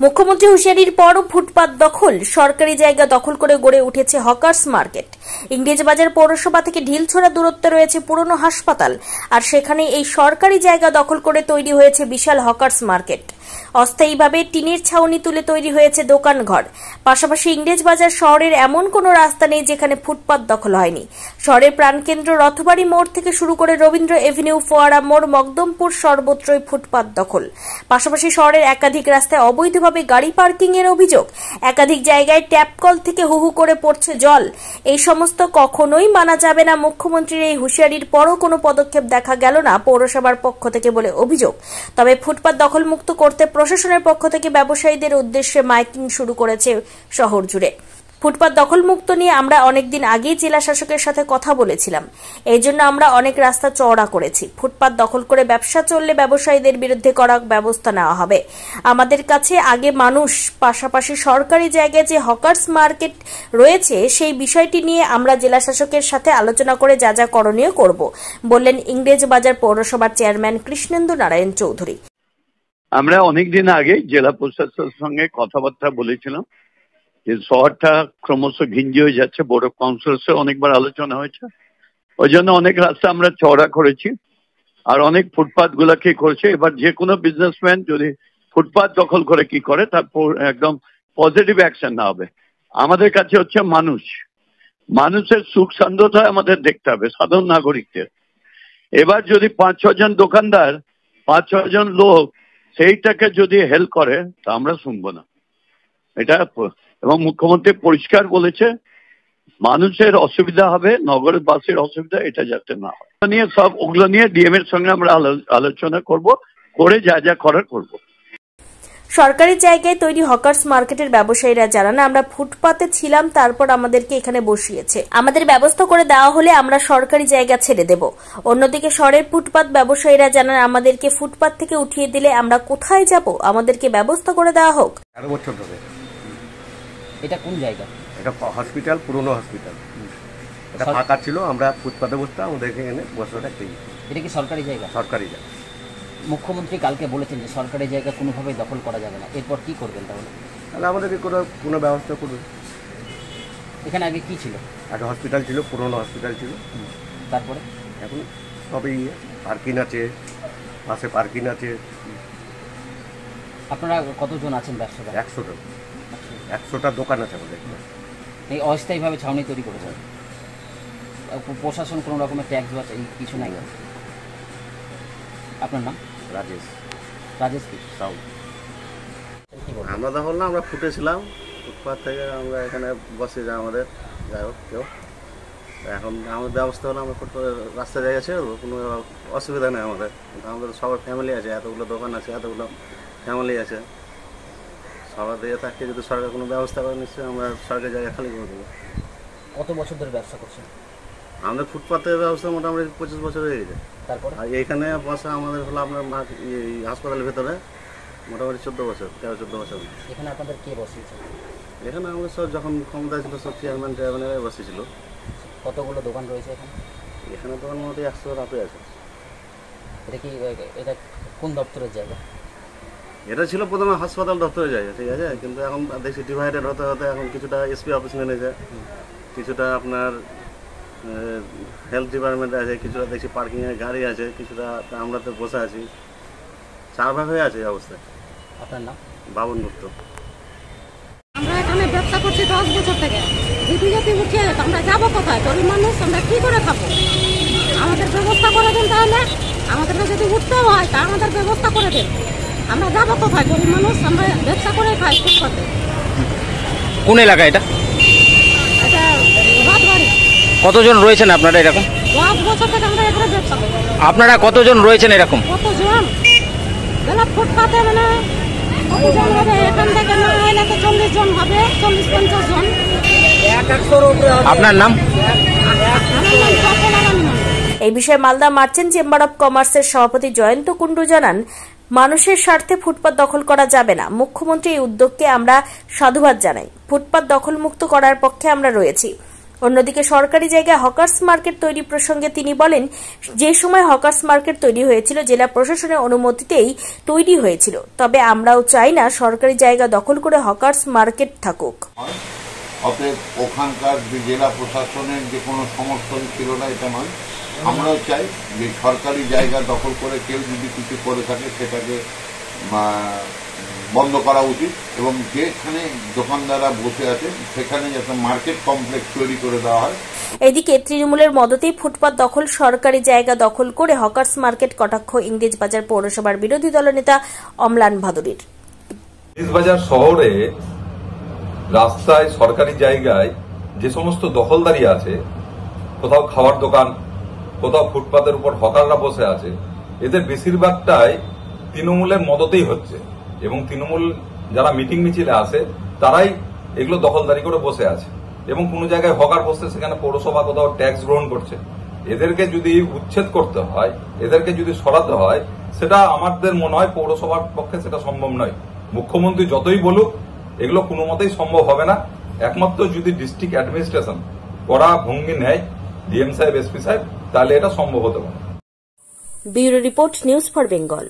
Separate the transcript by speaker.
Speaker 1: মুখ্যমন্ত্রী হুঁশিয়ারির পরও ফুটপাত দখল, সরকারি জায়গা দখল করে গড়ে উঠেছে হকার্স মার্কেট। ইংরেজবাজার পৌরসভা থেকে ঢিলছোড়া দূরত্বে রয়েছে পুরনো হাসপাতাল, আর সেখানে এই সরকারি জায়গা দখল করে তৈরি হয়েছে বিশাল হকার্স মার্কেট। অস্থায়ীভাবে টিনের ছাউনি তুলে তৈরি হয়েছে দোকানঘর। পাশাপাশি ইংরেজবাজার শহরের এমন কোনো রাস্তা নেই যেখানে ফুটপাত দখল হয়নি। শহরের প্রাণকেন্দ্র রথবাড়ি মোড় থেকে শুরু করে রবীন্দ্র এভিনিউ, ফোয়ারা মোড়, মকদমপুর সর্বত্রই ফুটপাত দখল। পাশাপাশি শহরের একাধিক রাস্তায় অবৈধভাবে গাড়ি পার্কিং এর অভিযোগ। একাধিক জায়গায় ট্যাপ কল থেকে হু হু করে পড়ছে জল। এই সমস্ত কখনোই মানা যাবে না। মুখ্যমন্ত্রীর এই হুঁশিয়ারির পরও কোনো পদক্ষেপ দেখা গেল না পৌরসভার পক্ষ থেকে বলে অভিযোগ। তবে ফুটপাত দখল মুক্ত করতে প্রশাসনের পক্ষ থেকে ব্যবসায়ীদের উদ্দেশ্যে মাইকিং শুরু করেছে শহর জুড়ে। ফুটপাত দখল মুক্ত নিয়ে আমরা অনেকদিন আগেই জেলা শাসকের সাথে কথা বলেছিলাম। এই জন্য আমরা অনেক রাস্তা চওড়া করেছি। ফুটপাত দখল করে ব্যবসা চললে ব্যবসায়ীদের বিরুদ্ধে কড়া ব্যবস্থা নেওয়া হবে। আমাদের কাছে আগে মানুষ, পাশাপাশি সরকারি জায়গায় যে হকার্স মার্কেট রয়েছে সেই বিষয়টি নিয়ে আমরা জেলা শাসকের সাথে আলোচনা করে যা যা করণীয় করব, বললেন ইংরেজবাজার পৌরসভার চেয়ারম্যান কৃষ্ণেন্দু নারায়ণ চৌধুরী।
Speaker 2: আমরা অনেকদিন আগে জেলা প্রশাসনের সঙ্গে কথাবার্তা বলেছিলাম যে শহরটা ক্রমশ ঘিঞ্জি হয়ে যাচ্ছে। বোর্ড অফ কাউন্সিলসে অনেকবার আলোচনা হয়েছে, ওই জন্য অনেক রাস্তা আমরা চওড়া করেছি আর অনেক ফুটপাথ গুলাকে করেছে। এবার যে কোনো বিজনেসম্যান যদি ফুটপাথ দখল করে কি করে তারপর একদম পজিটিভ অ্যাকশন না হবে। আমাদের কাছে হচ্ছে মানুষের সুখ শান্ততা আমাদের দেখতে হবে, সাধারণ নাগরিকদের। এবার যদি 5-6 জন দোকানদার, 5-6 জন লোক সেইটাকে যদি হেল্প করে তা আমরা শুনবো না এটা। এবং মুখ্যমন্ত্রী পরিষ্কার বলেছে মানুষের অসুবিধা হবে, নগরের বাসের অসুবিধা এটা যাতে না হয়। ওগুলো নিয়ে ডিএম এর সঙ্গে আমরা আলোচনা করব, করে যা যা করার করব।
Speaker 1: সরকারি জায়গায় তৈরি হকার্স মার্কেটের ব্যবসায়ীরা জানান, আমরা ফুটপাতে ছিলাম, তারপর আমাদেরকে এখানে বসিয়েছে। আমাদের ব্যবস্থা করে দেওয়া হলে আমরা সরকারি জায়গা ছেড়ে দেব। অন্যদিকে শহরের ফুটপাত ব্যবসায়ীরা জানান, আমাদেরকে ফুটপাত থেকে উঠিয়ে দিলে আমরা কোথায় যাব? আমাদেরকে ব্যবস্থা করে দেওয়া হোক।
Speaker 3: 13 বছর ধরে।
Speaker 4: এটা কোন জায়গা?
Speaker 3: এটা হসপিটাল, পুরনো হসপিটাল। এটা ফাঁকা ছিল, আমরা ফুটপাতে বসতাম, আমাদের এখানে বসাটা পেয়ে।
Speaker 4: এটা কি সরকারি জায়গা?
Speaker 3: সরকারি জায়গা।
Speaker 4: মুখ্যমন্ত্রী কালকে বলেছেন যে সরকারি জায়গা কোনোভাবেই দখল করা যাবে না। এরপর কি করবেন তাহলে?
Speaker 3: তাহলে আমাদেরকে কোনো ব্যবস্থা করবেন।
Speaker 4: এখানে আগে কি ছিল?
Speaker 3: আগে হসপিটাল ছিল, পুরনো হসপিটাল ছিল।
Speaker 4: তারপরে
Speaker 3: এখন সবই পার্কিং আছে, পাশে পার্কিং আছে।
Speaker 4: আপনারা কতজন আছেন ব্যবসাদার?
Speaker 3: 100টা দোকান আছে আমাদের।
Speaker 4: এই অস্থায়ীভাবে ছাউনি তৈরি করেছেন, প্রশাসন কোনো রকমের ট্যাক্স বা কিছু নাই? আপনার নাম? রাজেশ কি সাউ।
Speaker 5: আমরা দখল না, আমরা ফুটেছিলাম ফুটপাথ থেকে, আমরা এখানে বসে যাই আমাদের, যাই হোক কেউ। এখন আমাদের ব্যবস্থা হলো আমরা রাস্তা জায়গা ছেড়ে দেবো, কোনো অসুবিধা নেই আমাদের। আমাদের সবার ফ্যামিলি আছে, এতগুলো দোকান আছে, এতগুলো ফ্যামিলি আছে। সবার দিয়ে থাকতে যদি সরকার কোনো ব্যবস্থা করে নিশ্চয়ই আমরা সরকারি জায়গা খালি করে দেবো।
Speaker 4: কত বছর ধরে ব্যবসা করছেন?
Speaker 5: আমাদের ফুটপাথের ব্যবস্থা মোটামুটি 25 বছর হয়ে গেছে।
Speaker 4: তারপর
Speaker 5: আর এইখানে বসা আমাদের হলো আপনার এই হাসপাতালের ভেতরে মোটামুটি 13-14 বছর।
Speaker 4: এখানে আপনাদের কে বসিয়েছে?
Speaker 5: এখানে আমাদের সব যখন ক্ষমতা ছিল সব চেয়ারম্যান বসেছিল।
Speaker 4: কতগুলো দোকান রয়েছে এখানে?
Speaker 5: এখানে দোকান মোটামুটি 100 রাতে আছে।
Speaker 4: এটা কোন দপ্তরের জায়গা?
Speaker 5: এটা ছিল প্রথমে হাসপাতাল দপ্তরের জায়গা, ঠিক আছে, কিন্তু এখন দেখছি ডিভাইডেড হতে হতে এখন কিছুটা এসপি অফিস মেনেছে, কিছুটা আপনার হেলথ ডিপার্টমেন্টে আছে, কিছুটা দেখছি পার্কিংয়ের গাড়ি আছে, কিছুটা আমরা তো বসে আছি। 4 ভাগ হয়ে আছে এই অবস্থায়।
Speaker 4: আপনার নাম?
Speaker 5: বাবন গুপ্ত।
Speaker 6: আমরা এখানে ব্যবসা করছি 10 বছর থেকে। যদি উঠিয়ে যেত আমরা যাবো কোথায়? গরিব মানুষ আমরা কি করে খাবো? আমাদের ব্যবস্থা করে দিন, তাহলে আমাদেরকে যদি উঠতে হয় তা আমাদের ব্যবস্থা করে দিন। আমরা যাবো কোথায়? গরিব মানুষ আমরা ব্যবসা করে খাই ফুটপাতে।
Speaker 4: কোন এলাকা এটা?
Speaker 6: এটা রাতবাড়ি।
Speaker 4: কতজন রয়েছেন আপনারা এরকম?
Speaker 6: 10 বছর থেকে আমরা এখানে ব্যবসা করি।
Speaker 4: আপনারা কতজন রয়েছেন এরকম?
Speaker 6: কতজন? ফুটপাতে মানে কতজন হবে? এখান থেকে না হলে তো 40 জন হবে, 40-50 জন।
Speaker 4: আপনার নাম?
Speaker 1: এই বিষয়ে মালদা মার্চেন্ট চেম্বার অব কমার্সের সভাপতি জয়ন্ত কুণ্ডু জানান, মানুষের স্বার্থে ফুটপাত দখল করা যাবে না। মুখ্যমন্ত্রী এই উদ্যোগকে আমরা সাধুবাদ জানাই। ফুটপাত দখল মুক্ত করার পক্ষে আমরা রয়েছি। অন্যদিকে সরকারি জায়গায় হকার্স মার্কেট তৈরি প্রসঙ্গে তিনি বলেন, যে সময় হকার্স মার্কেট তৈরি হয়েছিল জেলা প্রশাসনের অনুমতিতেই তৈরি হয়েছিল, তবে আমরাও চাই না সরকারি জায়গা দখল করে হকার্স মার্কেট থাকুক।
Speaker 7: অতএব ওখানকার যে জেলা প্রশাসনের যে কোনো সমর্থন ছিল না এটা নয়। আমরাও চাই যে সরকারি জায়গা দখল করে কেউ যদি কিছু করে থাকে সেটাকে বন্ধ করা উচিত এবং যেখানে দোকানদাররা বসে আছে সেখানে যাতে মার্কেট কমপ্লেক্স তৈরি করে দেওয়া হয়।
Speaker 1: এদিকে তৃণমূলের মদতেই ফুটপাত দখল, সরকারি জায়গা দখল করে হকার্স মার্কেট কটাক্ষ ইংরেজবাজার পৌরসভার বিরোধী দলনেতা অম্লান ভাদুরীর।
Speaker 8: ইংরেজবাজার শহরে রাস্তায় সরকারি জায়গায় যে সমস্ত দখলদারি আছে, কোথাও খাবার দোকান, কোথাও ফুটপাতের উপর হকাররা বসে আছে, এদের বেশিরভাগটাই তৃণমূলের মদতেই হচ্ছে এবং তৃণমূল যারা মিটিং মিছিলে আসে তারাই এগুলো দখলদারি করে বসে আছে এবং কোনো জায়গায় হকার বসে সেখানে পৌরসভা কোথাও ট্যাক্স গ্রহণ করছে। এদেরকে যদি উচ্ছেদ করতে হয়, এদেরকে যদি সরাতে হয়, সেটা আমাদের মনে হয় পৌরসভার পক্ষে সেটা সম্ভব নয়। মুখ্যমন্ত্রী যতই বলুক এগুলো কোনো মতেই সম্ভব হবে না। একমাত্র যদি ডিস্ট্রিক্ট অ্যাডমিনিস্ট্রেশন কড়া ভঙ্গি নেয়, ডিএম সাহেব, এসপি সাহেব, তাহলে এটা সম্ভব হতে পারে।
Speaker 1: Bureau report, news for Bengal.